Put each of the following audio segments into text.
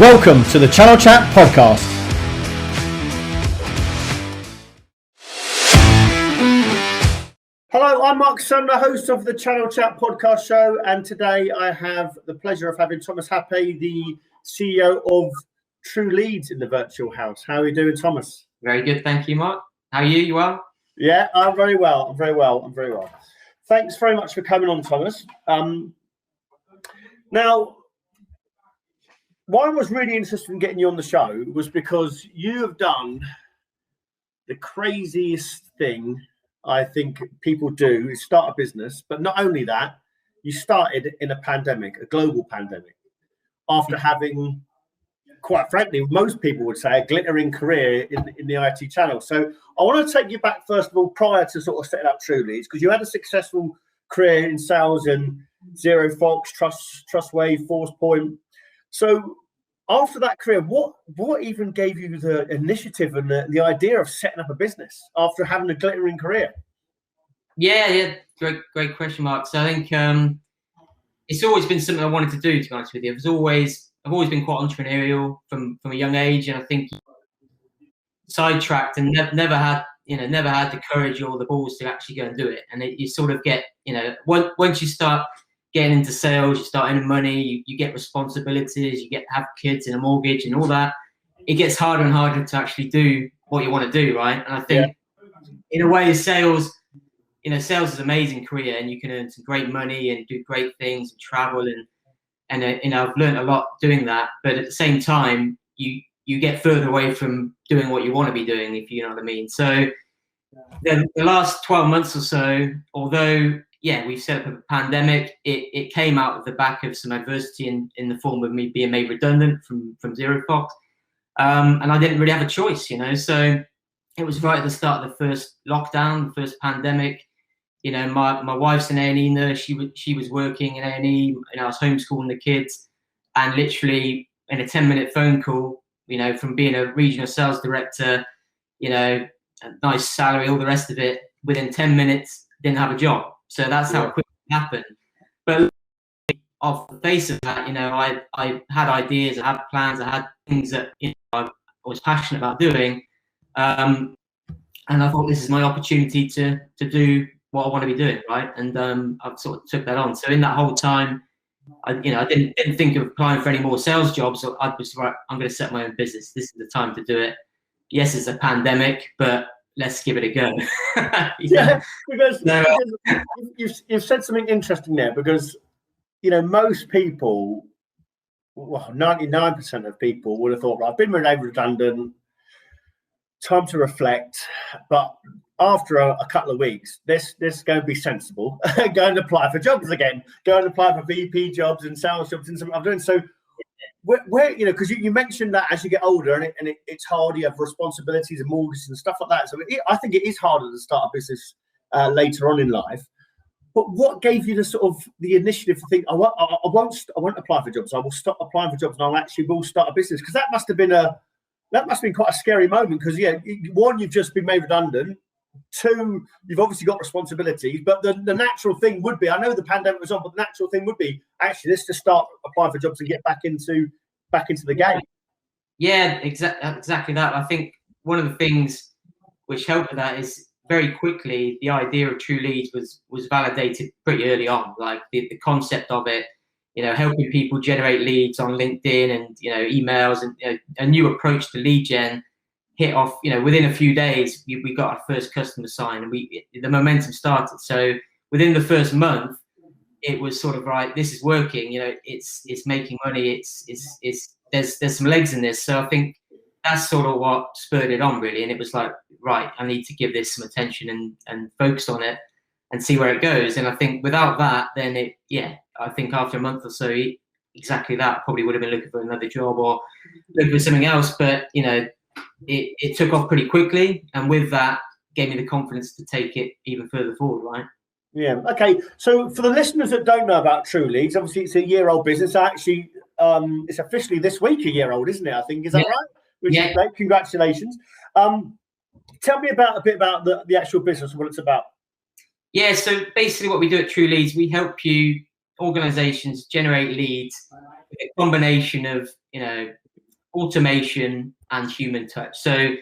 Welcome to the Channel Chat podcast. Hello, I'm Marc, the host of the Channel Chat podcast show, and today I have the pleasure of having Thomas Happe, the CEO of Trueleads, in the virtual house. How are you doing, Thomas? Very good, thank you, Marc. How are you? You well? Yeah, I'm very well. I'm very well. Thanks very much for coming on, Thomas. Now, why I was really interested in getting you on the show was because you have done the craziest thing I think people do is start a business. But not only that, you started in a pandemic, a global pandemic, after having, quite frankly, most people would say a glittering career in the IT channel. So I want to take you back, first of all, prior to sort of setting up Trueleads, because you had a successful career in sales in Zero Fox, Trustwave, ForcePoint. So after that career, what even gave you the initiative and the idea of setting up a business after having a glittering career? Yeah, great question, Marc. So I think it's always been something I wanted to do, to be honest with you. I've always been quite entrepreneurial from a young age, and I think sidetracked and never had the courage or the balls to actually go and do it. And you sort of get, once you start getting into sales, you start earning money, you get responsibilities, you have kids and a mortgage and all that. It gets harder and harder to actually do what you want to do, right? And I think, in a way, sales is an amazing career, and you can earn some great money and do great things and travel and I've learned a lot doing that. But at the same time, you get further away from doing what you want to be doing, if you know what I mean. So the last 12 months or so, although we've set up a pandemic, it came out of the back of some adversity in the form of me being made redundant from Zero Fox. And I didn't really have a choice, So it was right at the start of the first lockdown, the first pandemic. My wife's an A&E nurse. She was working in A&E, and I was homeschooling the kids. And literally in a 10-minute phone call, from being a regional sales director, a nice salary, all the rest of it, within 10 minutes, didn't have a job. So that's how quick it happened. But off the face of that, I had ideas, I had plans, I had things that I was passionate about doing. And I thought, this is my opportunity to do what I want to be doing, right? And I've sort of took that on. So in that whole time, I didn't think of applying for any more sales jobs. So I was right, I'm going to set my own business. This is the time to do it. Yes, it's a pandemic, but let's give it a go. Because you've said something interesting there, because most people, 99% of people would have thought, right, I've been made redundant, time to reflect. But after a couple of weeks, this going to be sensible. Go and apply for jobs again. Go and apply for VP jobs and sales jobs and something I'm doing. So where because you mentioned that as you get older and it's hard, you have responsibilities and mortgages and stuff like that. So I think it is harder to start a business later on in life. But what gave you the initiative to think, I won't apply for jobs. I will stop applying for jobs, and I will start a business? Because that must have been quite a scary moment. Because one, you've just been made redundant. Two, you've obviously got responsibilities. But the natural thing would be, I know the pandemic was on, but the natural thing would be, actually, let's just start applying for jobs and get back into the game. Yeah, exactly that. I think one of the things which helped with that is, very quickly, the idea of Trueleads was validated pretty early on. Like the concept of it, helping people generate leads on LinkedIn and emails, and a new approach to lead gen hit off. Within a few days, we got our first customer sign, and the momentum started. So within the first month, it was sort of, right, this is working. It's making money. There's some legs in this. So I think that's sort of what spurred it on, really. And it was like, right, I need to give this some attention and focus on it and see where it goes. And I think without that, then I think after a month or so, exactly that, I probably would have been looking for another job or looking for something else. But, it took off pretty quickly. And with that, gave me the confidence to take it even further forward, right? Yeah. Okay. So for the listeners that don't know about Trueleads, obviously it's a year-old business. Actually, it's officially this week a year old, isn't it? I think, is that right? Which is great. Congratulations. Tell me a bit about the actual business, what it's about. Yeah, so basically what we do at Trueleads, we help organizations generate leads, a combination of, automation and human touch. So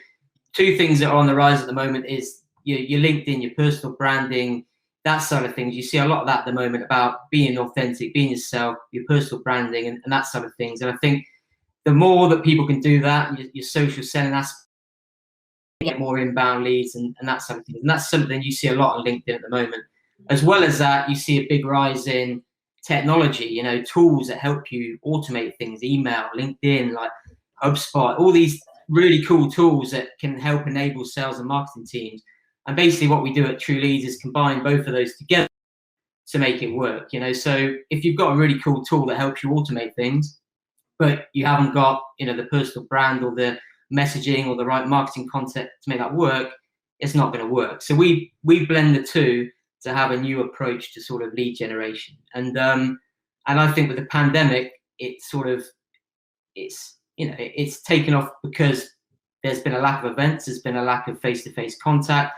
two things that are on the rise at the moment is your LinkedIn, your personal branding, that side of things. You see a lot of that at the moment about being authentic, being yourself, your personal branding, and that side of things. And I think the more that people can do that, your social selling aspect, get more inbound leads and that sort of thing. And that's something you see a lot on LinkedIn at the moment. As well as that, you see a big rise in technology, tools that help you automate things, email, LinkedIn, like HubSpot, all these really cool tools that can help enable sales and marketing teams. And basically what we do at Trueleads is combine both of those together to make it work, So if you've got a really cool tool that helps you automate things, but you haven't got, the personal brand or the messaging or the right marketing content to make that work, it's not going to work. So we blend the two to have a new approach to sort of lead generation. And I think with the pandemic, it's taken off because there's been a lack of events, there's been a lack of face-to-face contact,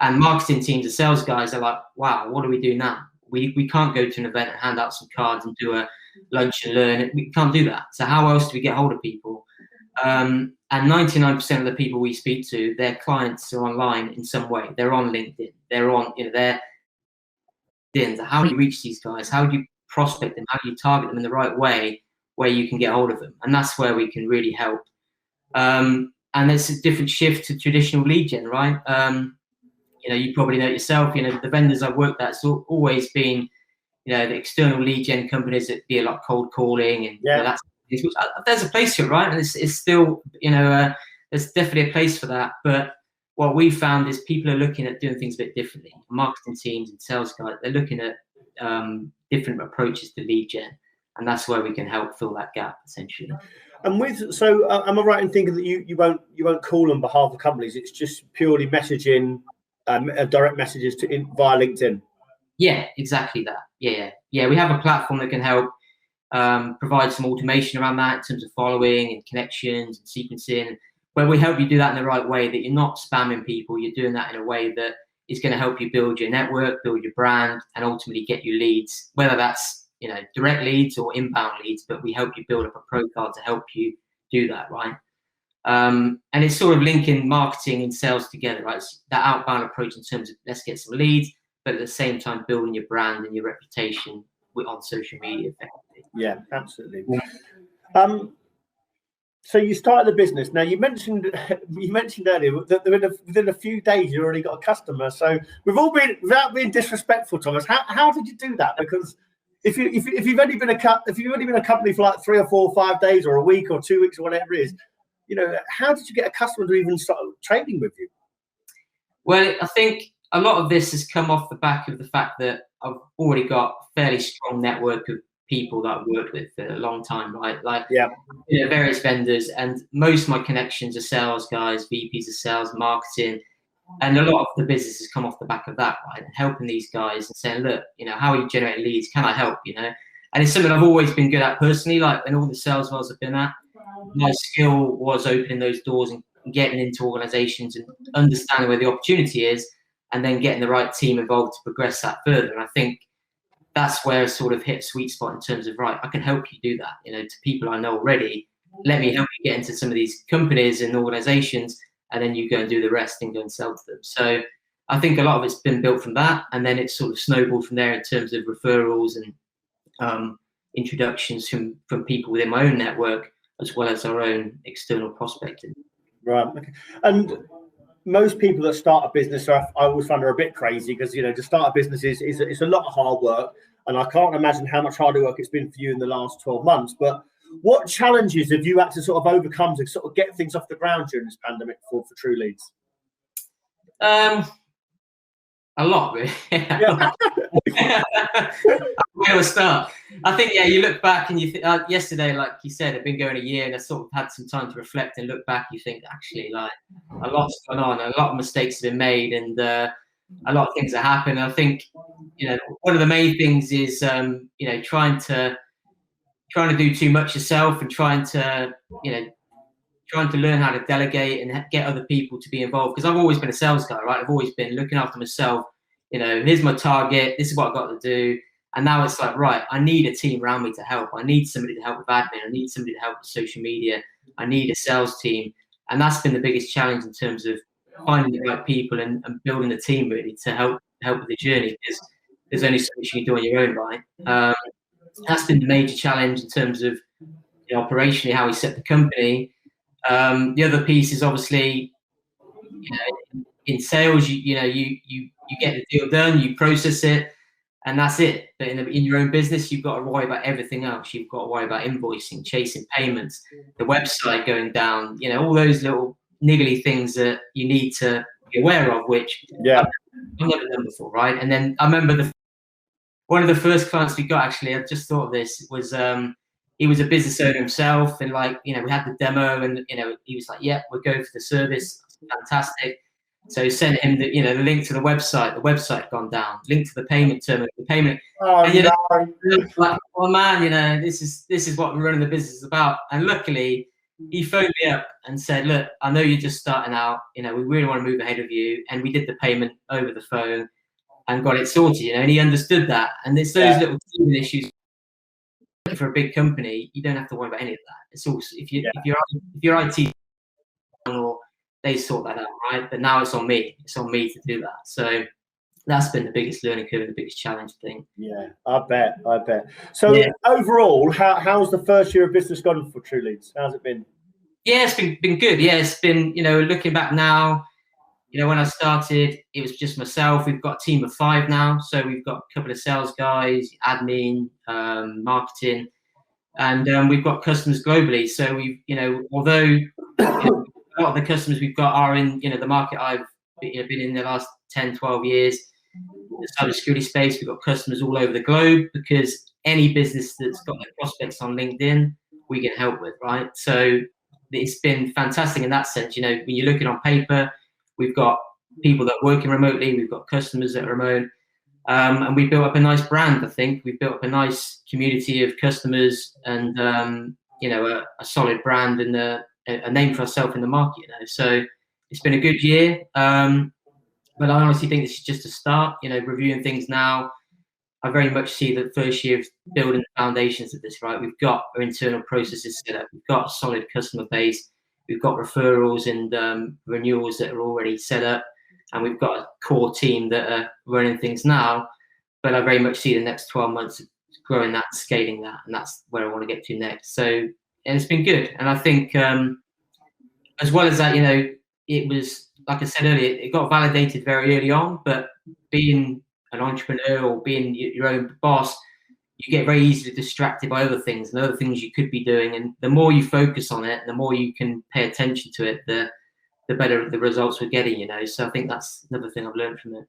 and marketing teams and sales guys are like, wow, what do we do now? We can't go to an event and hand out some cards and do a lunch and learn. We can't do that. So how else do we get hold of people? And 99% of the people we speak to, their clients are online in some way. They're on LinkedIn. They're on, they're LinkedIn. So how do you reach these guys? How do you prospect them? How do you target them in the right way where you can get hold of them? And that's where we can really help. And there's a different shift to traditional lead gen, right? You probably know it yourself, the vendors I've worked at, it's always been, the external lead gen companies that be a lot of cold calling and that's, there's a place for it, right? And it's still, there's definitely a place for that. But what we found is people are looking at doing things a bit differently. Marketing teams and sales guys, they're looking at different approaches to lead gen. And that's where we can help fill that gap, essentially. And so am I right in thinking that you won't call on behalf of companies? It's just purely messaging, direct messages via LinkedIn. Yeah, exactly that. Yeah. We have a platform that can help provide some automation around that in terms of following and connections and sequencing, where we help you do that in the right way, that you're not spamming people. You're doing that in a way that is going to help you build your network, build your brand, and ultimately get you leads, whether that's direct leads or inbound leads. But we help you build up a profile to help you do that, right? And it's sort of linking marketing and sales together, right? It's that outbound approach in terms of let's get some leads, but at the same time building your brand and your reputation on social media effectively. Yeah, absolutely. So you started the business. Now you mentioned earlier that within a few days you already got a customer. So we've all been, without being disrespectful, Thomas, how did you do that? Because if you've only been a company for like 3 or 4 or 5 days or a week or 2 weeks or whatever it is, how did you get a customer to even start trading with you? Well, I think a lot of this has come off the back of the fact that I've already got a fairly strong network of people that I've worked with for a long time, right? Like, various vendors, and most of my connections are sales guys, VPs of sales, marketing, and a lot of the business has come off the back of that, right? And helping these guys and saying, look, how are you generating leads? Can I help? And it's something I've always been good at personally. Like in all the sales roles I've been at, my skill was opening those doors and getting into organizations and understanding where the opportunity is, and then getting the right team involved to progress that further. And I think that's where I sort of hit a sweet spot in terms of, right, I can help you do that, to people I know already. Let me help you get into some of these companies and organizations, and then you go and do the rest and go and sell to them. So I think a lot of it's been built from that, and then it's sort of snowballed from there in terms of referrals and introductions from people within my own network, as well as our own external prospecting. Right. Okay. And most people that start a business, I always find, are a bit crazy because, to start a business is a lot of hard work. And I can't imagine how much harder work it's been for you in the last 12 months. But what challenges have you had to sort of overcome to sort of get things off the ground during this pandemic for Trueleads? A lot, really. Where do I start? I think, you look back and you think, yesterday, like you said, I've been going a year, and I sort of had some time to reflect and look back. You think, actually, like, a lot's gone on, a lot of mistakes have been made, and a lot of things have happened. I think, one of the main things is, trying to do too much yourself, and trying to learn how to delegate and get other people to be involved. Because I've always been a sales guy, right? I've always been looking after myself. Here's my target. This is what I've got to do. And now it's like, right, I need a team around me to help. I need somebody to help with admin. I need somebody to help with social media. I need a sales team. And that's been the biggest challenge in terms of finding the right people and building a team really to help with the journey, because there's only so much you can do on your own, right? That's been the major challenge in terms of operationally how we set the company. The other piece is obviously, in sales, you get the deal done, you process it, and that's it. But in your own business, you've got to worry about everything else. You've got to worry about invoicing, chasing payments, the website going down, all those little niggly things that you need to be aware of, which I've never done before, right? And then I remember one of the first clients we got, actually, I just thought of this, was he was a business owner himself, and we had the demo, and he was like, yeah, we'll go for the service, fantastic. So sent him the link to the website. The website had gone down. Link to the payment terminal. The payment. Like, oh man, this is what running the business is about. And luckily, he phoned me up and said, look, I know you're just starting out. We really want to move ahead of you. And we did the payment over the phone and got it sorted. And he understood that. And it's those little teething issues. For a big company, you don't have to worry about any of that. It's also if you're IT or they sort that out, right? But now it's on me. It's on me to do that. So that's been the biggest learning curve and the biggest challenge thing. Yeah, I bet. So overall, how's the first year of business gone for Trueleads? How's it been? Yeah, it's been good. Yeah, it's been, looking back now, when I started, it was just myself. We've got a team of 5 now. So we've got a couple of sales guys, admin, marketing, and we've got customers globally. So we've, although a lot of the customers we've got are in, the market I've been in the last 10, 12 years, the cybersecurity space. We've got customers all over the globe, because any business that's got their prospects on LinkedIn, we can help with, right? So it's been fantastic in that sense. When you're looking on paper, we've got people that are working remotely, we've got customers that are remote, and we built up a nice brand. I think we've built up a nice community of customers, and a solid brand and a name for ourselves in the market. So it's been a good year, but I honestly think this is just a start. Reviewing things now, I very much see the first year of building the foundations of this, right? We've got our internal processes set up, we've got a solid customer base, we've got referrals and renewals that are already set up, and we've got a core team that are running things now. But I very much see the next 12 months growing that, scaling that, and that's where I want to get to next. So, and it's been good. And I think, as well as that, it was, like I said earlier, it got validated very early on, but being an entrepreneur or being your own boss, you get very easily distracted by other things and other things you could be doing. And the more you focus on it, the more you can pay attention to it, the better the results we're getting, So I think that's another thing I've learned from it.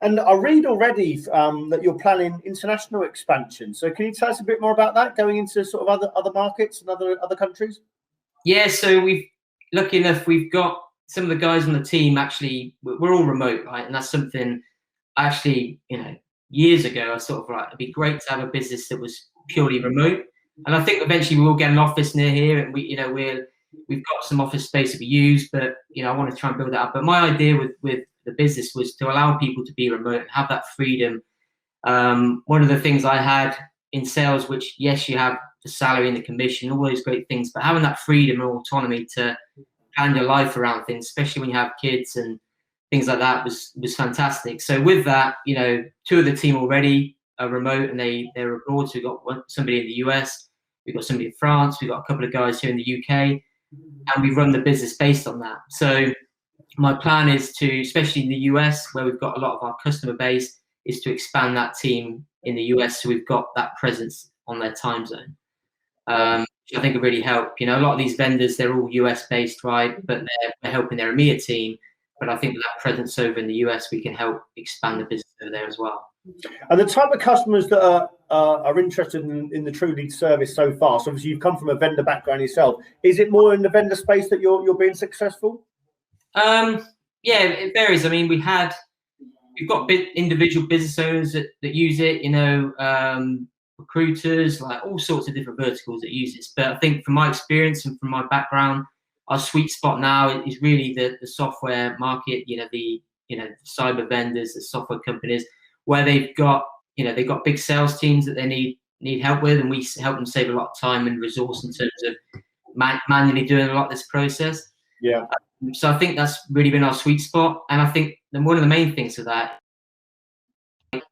And I read already that you're planning international expansion. So can you tell us a bit more about that, going into sort of other markets and other countries? Yeah, so lucky enough, we've got some of the guys on the team, actually, we're all remote, right? And that's something actually, years ago, I sort of, right, it'd be great to have a business that was purely remote. And I think eventually we will get an office near here, and we've got some office space that we use, but, I want to try and build that up. But my idea with the business was to allow people to be remote and have that freedom. One of the things I had in sales, which, yes, you have the salary and the commission, all those great things, but having that freedom and autonomy to plan your life around things, especially when you have kids and things like that, was fantastic. So with that, 2 of the team already are remote and they're abroad. So we've got somebody in the US, we've got somebody in France, we've got a couple of guys here in the UK, and we run the business based on that. So my plan is to, especially in the US, where we've got a lot of our customer base, is to expand that team in the US, so we've got that presence on their time zone, which I think will really help. A lot of these vendors, they're all US based, right? But they're helping their EMEA team. But I think with that presence over in the US, we can help expand the business over there as well. And the type of customers that are interested in the Trueleads service so far, so obviously you've come from a vendor background yourself, is it more in the vendor space that you're being successful? Yeah, it varies. I mean, we've got individual business owners that use it, recruiters, like all sorts of different verticals that use this. But I think from my experience and from my background, our sweet spot now is really the software market, the cyber vendors, the software companies, where they've got they've got big sales teams that they need help with, and we help them save a lot of time and resource in terms of manually doing a lot of this process. Yeah. So I think that's really been our sweet spot, and I think one of the main things of that,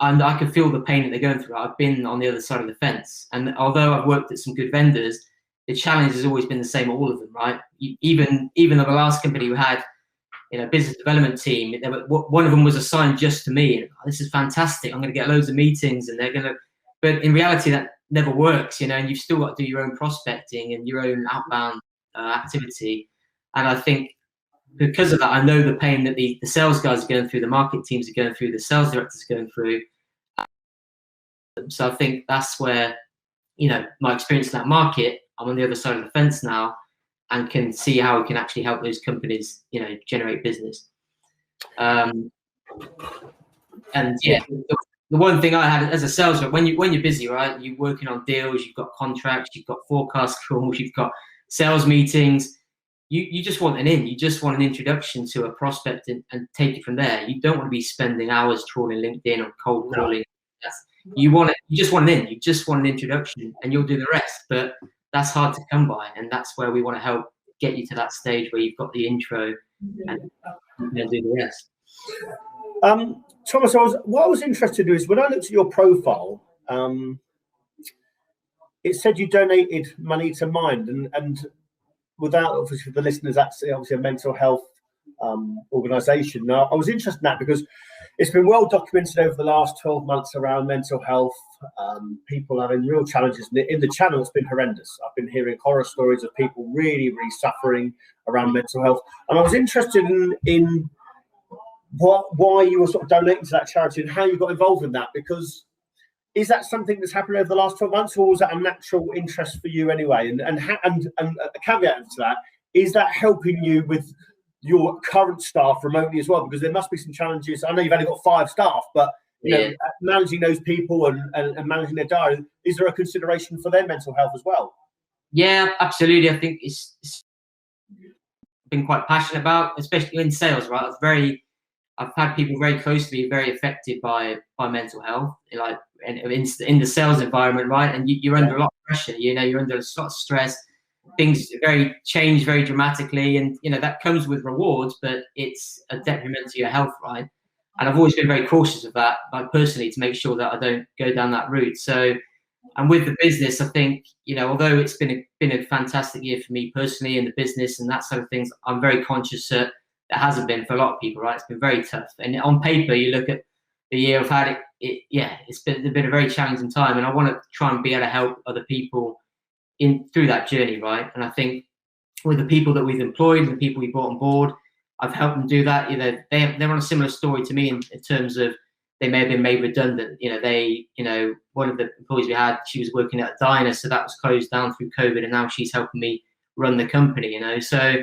and I can feel the pain that they're going through. I've been on the other side of the fence, and although I've worked at some good vendors, the challenge has always been the same at all of them, right? Even at the last company we had, business development team, one of them was assigned just to me. And, this is fantastic. I'm going to get loads of meetings, and they're going to. But in reality, that never works, and you've still got to do your own prospecting and your own outbound activity. And I think because of that, I know the pain that the sales guys are going through, the market teams are going through, the sales directors are going through. So I think that's where, my experience in that market, I'm on the other side of the fence now, and can see how we can actually help those companies, generate business. And yeah, the one thing I had as a sales rep, when you're busy, right, you're working on deals, you've got contracts, you've got forecast calls, you've got sales meetings. You just want you just want an introduction to a prospect and take it from there. You don't want to be spending hours trawling LinkedIn or cold calling. You just want an you just want an introduction, and you'll do the rest. But that's hard to come by, and that's where we want to help get you to that stage where you've got the intro and do the rest. Thomas, what I was interested in is when I looked at your profile, it said you donated money to Mind, and without, obviously, for the listeners, that's obviously a mental health organisation. Now, I was interested in that because it's been well documented over the last 12 months around mental health, people having real challenges. In the channel, it's been horrendous. I've been hearing horror stories of people really, really suffering around mental health. And I was interested in why you were sort of donating to that charity and how you got involved in that, because is that something that's happened over the last 12 months, or was that a natural interest for you anyway? And a caveat to that, is that helping you with your current staff remotely as well? Because there must be some challenges. I know you've only got 5 staff, but managing those people and managing their diary, is there a consideration for their mental health as well? Yeah, absolutely. I think it's been quite passionate about, especially in sales, right? I've had people very close to me very affected by mental health, like in the sales environment, right? And you're under a lot of pressure, you're under a lot of stress. Things change very dramatically, and that comes with rewards, but it's a detriment to your health, right? And I've always been very cautious of that, like personally, to make sure that I don't go down that route. So, and with the business, I think although it's been a fantastic year for me personally in the business and that sort of things, I'm very conscious that it hasn't been for a lot of people, right? It's been very tough. And on paper, you look at the year I've had it's been a very challenging time, and I want to try and be able to help other people through that journey, right? And I think with the people that we've employed and the people we brought on board, I've helped them do that. They're on a similar story to me in terms of they may have been made redundant. One of the employees we had, she was working at a diner, so that was closed down through COVID, and now she's helping me run the company. So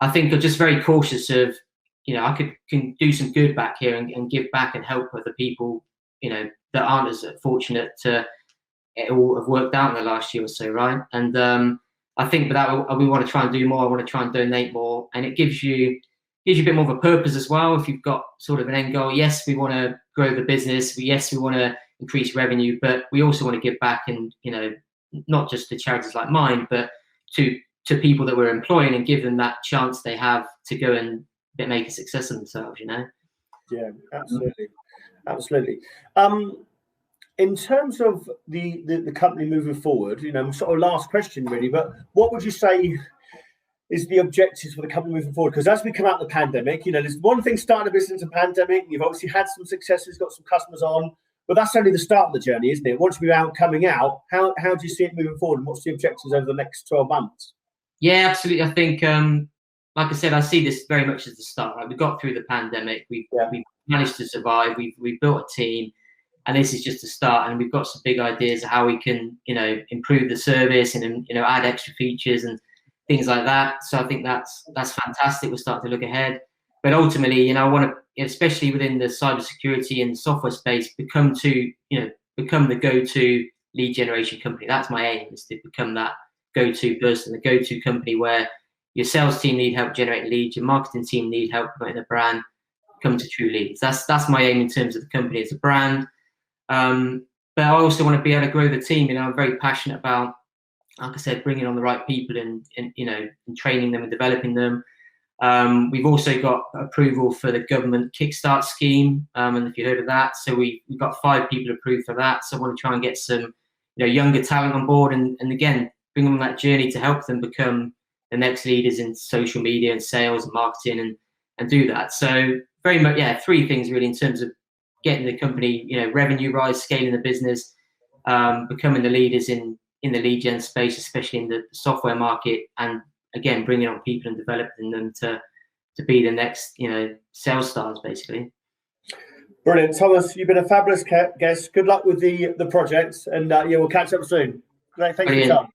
I think I'm just very cautious of, I can do some good back here and give back and help other people, that aren't as fortunate to it all have worked out in the last year or so, right? And I think that we want to try and do more. I want to try and donate more, and it gives you a bit more of a purpose as well. If you've got sort of an end goal, yes, we want to grow the business. Yes, we want to increase revenue, but we also want to give back, and not just to charities like mine, but to people that we're employing, and give them that chance they have to go and make a success of themselves. Yeah, absolutely. In terms of the company moving forward, sort of last question really, but what would you say is the objectives for the company moving forward? Because as we come out of the pandemic, there's one thing starting a business in a pandemic. You've obviously had some successes, got some customers on, but that's only the start of the journey, isn't it? Once we're coming out, how do you see it moving forward, and what's the objectives over the next 12 months? Yeah, absolutely. I think, like I said, I see this very much as the start. Right? We got through the pandemic. We've managed to survive. We've built a team, and this is just a start. And we've got some big ideas of how we can, improve the service and add extra features and things like that. So I think that's fantastic. We're starting to look ahead. But ultimately, I want to, especially within the cybersecurity and software space, become the go-to lead generation company. That's my aim, is to become that go-to person, the go-to company where your sales team need help generating leads, your marketing team need help promoting the brand. Come to Trueleads. That's my aim in terms of the company as a brand. But I also want to be able to grow the team. I'm very passionate about, like I said, bringing on the right people and and training them and developing them. We've also got approval for the government Kickstart scheme, and if you heard of that, so we've got 5 people approved for that. So I want to try and get some younger talent on board, and again bring them on that journey to help them become the next leaders in social media and sales and marketing and do that. So very much, 3 things really in terms of getting the company, revenue rise, scaling the business, becoming the leaders in the lead gen space, especially in the software market, and again bringing on people and developing them to be the next sales stars basically. Brilliant, Thomas. You've been a fabulous guest. Good luck with the projects, and we'll catch up soon. Great, thank you, Tom.